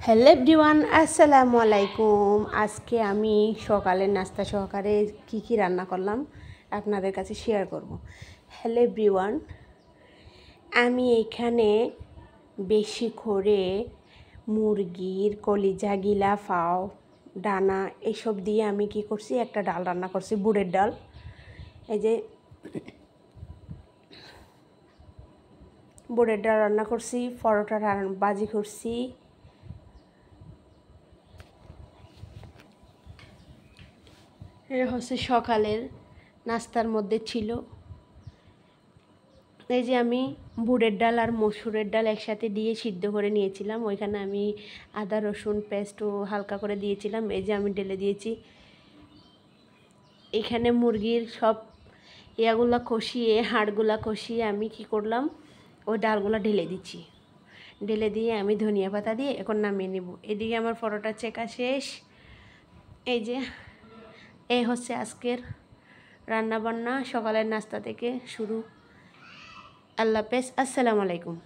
Hello everyone, আসসালামু আলাইকুম। আজকে আমি সকালের নাস্তা সহকারে কি রান্না করলাম আপনাদের কাছে শেয়ার করব। হ্যালো এভরিওয়ান, আমি এখানে বেশি করে মুরগির কলিজা, গিলা, ফাও, ডানা এসব দিয়ে আমি কি করছি, একটা ডাল রান্না করছি, বুটের ডাল। এই যে বুটের ডাল রান্না করছি, পরোটা ভাজি করছি। এটা হচ্ছে সকালের নাস্তার মধ্যে ছিল। এই যে আমি বুটের ডাল আর মসুরের ডাল একসাথে দিয়ে সিদ্ধ করে নিয়েছিলাম। ওইখানে আমি আদা রসুন পেস্টও হালকা করে দিয়েছিলাম। এই যে আমি ঢেলে দিয়েছি। এখানে মুরগির সব ইয়াগুলা কষিয়ে, হাড়গুলা কষিয়ে আমি কি করলাম, ওই ডালগুলা ঢেলে দিচ্ছি। ঢেলে দিয়ে আমি ধনিয়া পাতা দিয়ে এখন নামিয়ে নেব। এদিকে আমার পরোটা চেকা শেষ। এই যে এই হচ্ছে আজকের রান্নাবান্না, সকালের নাস্তা থেকে শুরু। আল্লাহ হাফেজ, আসসালামু আলাইকুম।